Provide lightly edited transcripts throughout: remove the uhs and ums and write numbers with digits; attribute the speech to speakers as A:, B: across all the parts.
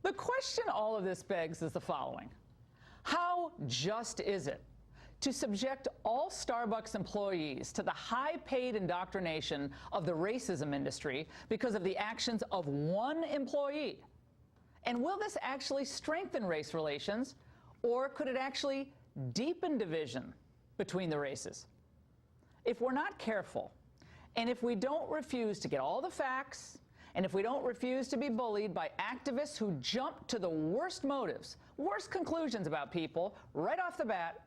A: The question all of this begs is the following. How just is it to subject all Starbucks employees to the high-paid indoctrination of the racism industry because of the actions of one employee? And will this actually strengthen race relations, or could it actually deepen division between the races? If we're not careful, and if we don't refuse to get all the facts, and if we don't refuse to be bullied by activists who jump to the worst motives, worst conclusions about people right off the bat,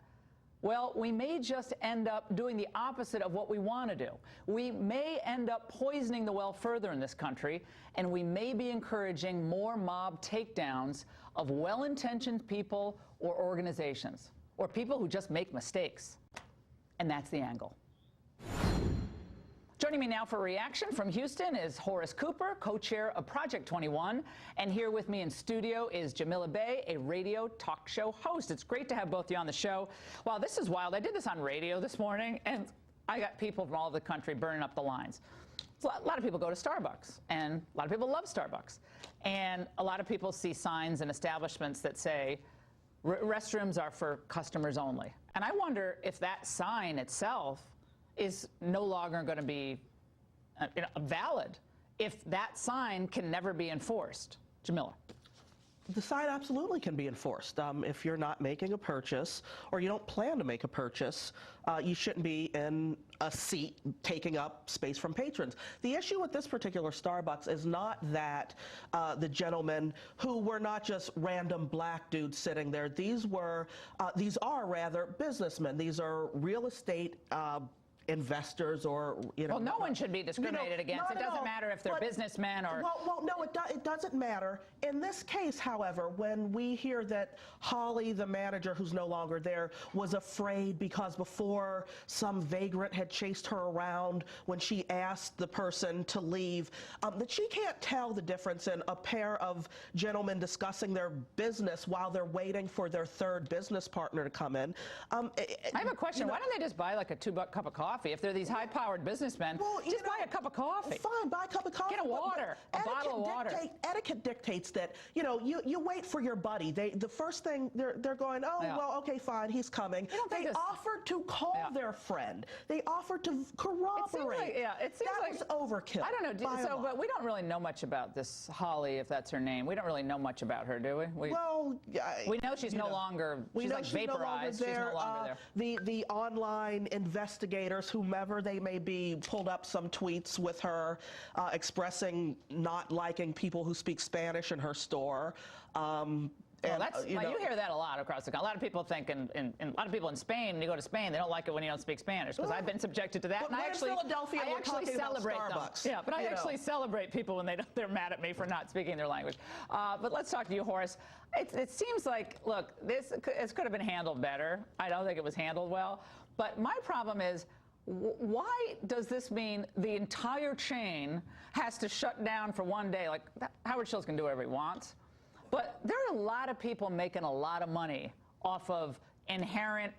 A: well, we may just end up doing the opposite of what we want to do. We may end up poisoning the well further in this country, and we may be encouraging more mob takedowns of well-intentioned people or organizations, or people who just make mistakes. And that's the angle. Joining me now for a reaction from Houston is Horace Cooper, co-chair of Project 21. And here with me in studio is Jamila Bey, a radio talk show host. It's great to have both of you on the show. Wow, this is wild. I did this on radio this morning, and I got people from all over the country burning up the lines. A lot of people go to Starbucks, and a lot of people love Starbucks. And a lot of people see signs in establishments that say, restrooms are for customers only. And I wonder if that sign itself is no longer going to be valid if that sign can never be enforced. Jamila.
B: The sign absolutely can be enforced. If you're not making a purchase or you don't plan to make a purchase, you shouldn't be in a seat taking up space from patrons. The issue with this particular Starbucks is not that the gentlemen who were not just random black dudes sitting there. These are rather businessmen. These are real estate investors, or
A: well, no one should be discriminated against. It doesn't matter if they're businessmen or
B: well, no, it doesn't matter in this case. However, when we hear that Holly, the manager who's no longer there, was afraid because before some vagrant had chased her around when she asked the person to leave, that she can't tell the difference in a pair of gentlemen discussing their business while they're waiting for their third business partner to come in.
A: I have a question. Why don't they just buy like a $2 cup of coffee? If they're these high-powered businessmen, just buy a cup of coffee.
B: Fine, buy a cup of coffee.
A: Get a water, a bottle of water.
B: Etiquette dictates that, you wait for your buddy. The first thing, they're going, oh, yeah. Well, okay, fine, he's coming. They offered to call their friend. They offered to corroborate.
A: It seems like
B: was overkill.
A: I don't know, but we don't really know much about this Holly, if that's her name. We don't really know much about her, do we? We know she's no longer, she's like vaporized. She's no longer there.
B: The online investigators, whomever they may be, pulled up some tweets with her expressing not liking people who speak Spanish in her store.
A: Well, you hear that a lot across the country. A lot of people think, and a lot of people in Spain, when you go to Spain, they don't like it when you don't speak Spanish, because I've been subjected to that.
B: And I actually
A: celebrate them. Yeah, but I actually celebrate people when they're mad at me for not speaking their language. But let's talk to you, Horace. It seems like, look, this could have been handled better. I don't think it was handled well. But my problem is, why does this mean the entire chain has to shut down for one day? Like, Howard Schultz can do whatever he wants. But there are a lot of people making a lot of money off of inherent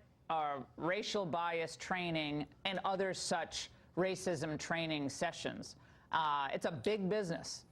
A: racial bias training and other such racism training sessions. It's a big business.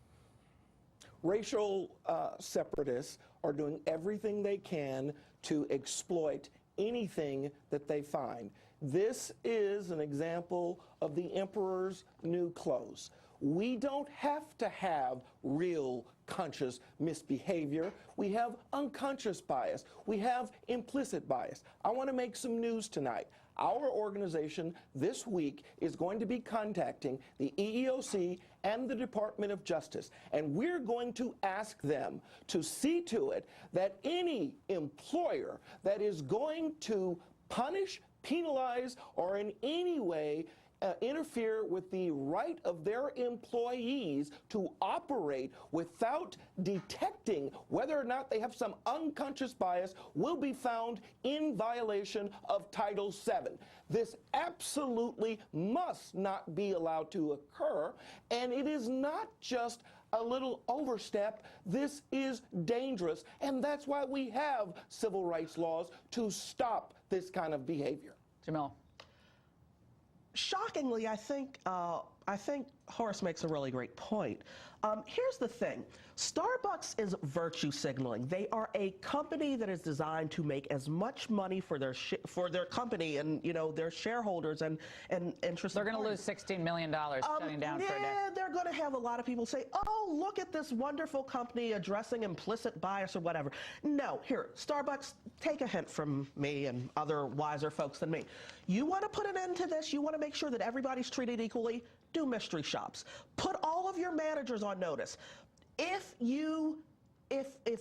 C: Racial separatists are doing everything they can to exploit anything that they find. This is an example of the emperor's new clothes. We don't have to have real conscious misbehavior. We have unconscious bias. We have implicit bias. I want to make some news tonight. Our organization this week is going to be contacting the EEOC and the Department of Justice, and we're going to ask them to see to it that any employer that is going to punish, penalize, or in any way interfere with the right of their employees to operate without detecting whether or not they have some unconscious bias will be found in violation of Title VII. This absolutely must not be allowed to occur, and it is not just a little overstep. This is dangerous, and that's why we have civil rights laws to stop this kind of behavior.
A: Jamil.
B: Shockingly, I think I think Horace makes a really great point. Here's the thing. Starbucks is virtue signaling. They are a company that is designed to make as much money for their company and, you know, their shareholders and interested
A: They're going to
B: parties.
A: lose $16 million shutting down for a day.
B: Yeah, they're going to have a lot of people say, oh, look at this wonderful company addressing implicit bias or whatever. No, here, Starbucks, take a hint from me and other wiser folks than me. You want to put an end to this? You want to make sure that everybody's treated equally? Do mystery shops. Put all of your managers on notice. If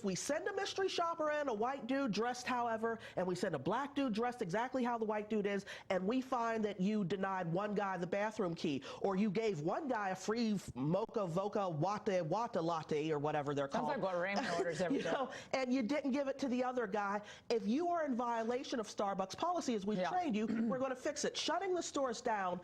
B: we send a mystery shopper in, a white dude dressed however, and we send a black dude dressed exactly how the white dude is, and we find that you denied one guy the bathroom key, or you gave one guy a free mocha, voca, wata latte, or whatever they're called.
A: Sounds like what Raymond orders every day.
B: And you didn't give it to the other guy. If you are in violation of Starbucks policy, as we've trained you, we're going to fix it. Shutting the stores down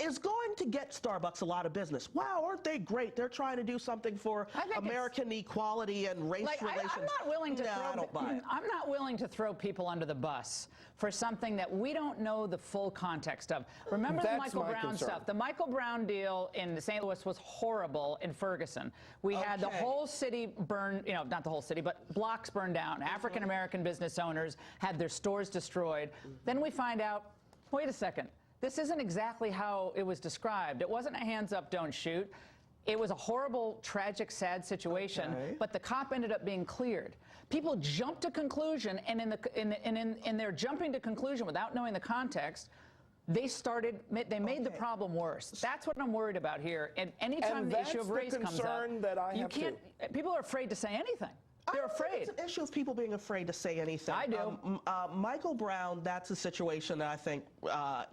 B: is going to get Starbucks a lot of business. Wow, aren't they great? They're trying to do something for American equality and race relations.
A: I'm not willing to
B: I don't buy it.
A: I'm not willing to throw people under the bus for something that we don't know the full context of. Remember the Michael Brown stuff? The Michael Brown deal in St. Louis was horrible in Ferguson. We had the whole city burned, you know, not the whole city, but blocks burned down. African American business owners had their stores destroyed. Then we find out, wait a second. This isn't exactly how it was described. It wasn't a hands up, don't shoot. It was a horrible, tragic, sad situation, but the cop ended up being cleared. People jumped to conclusion, and in their jumping to conclusion without knowing the context, they made the problem worse. That's what I'm worried about here. And anytime the issue of race comes up, you can't. People are afraid to say anything. They're afraid.
B: It's an issue of people being afraid to say anything.
A: I do.
B: Michael Brown, that's a situation that I think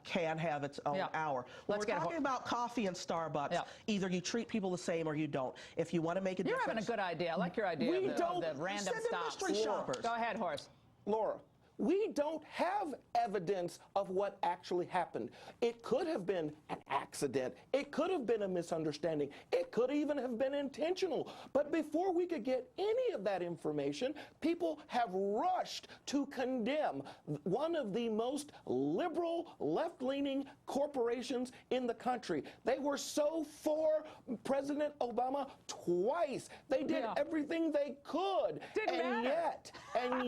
B: can have its own hour. When we're talking about coffee and Starbucks, either you treat people the same or you don't. If you want to make a difference.
A: You're having a good idea. I like your idea of the random stops.
B: Mystery shoppers.
A: Go ahead, Horace.
C: Laura, we don't have evidence of what actually happened. It could have been an accident. It could have been a misunderstanding. It could even have been intentional. But before we could get any of that information, people have rushed to condemn one of the most liberal, left-leaning corporations in the country. They were so for President Obama twice. They did everything they could. And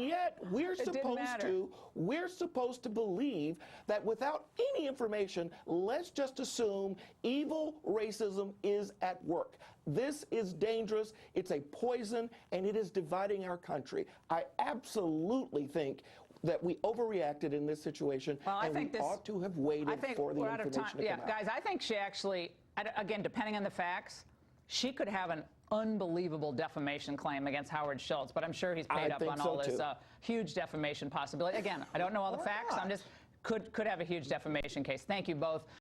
C: yet, we're supposed to believe that without any information, let's just assume evil racism is at work. This is dangerous, it's a poison, and it is dividing our country. I absolutely think that we overreacted in this situation, and we ought to have waited for the information to come out.
A: Guys, I think she actually, again, depending on the facts, she could have an unbelievable defamation claim against Howard Schultz, but I'm sure he's paid up on all this huge defamation possibility. Again, I don't know all the facts. I'm just could have a huge defamation case. Thank you both.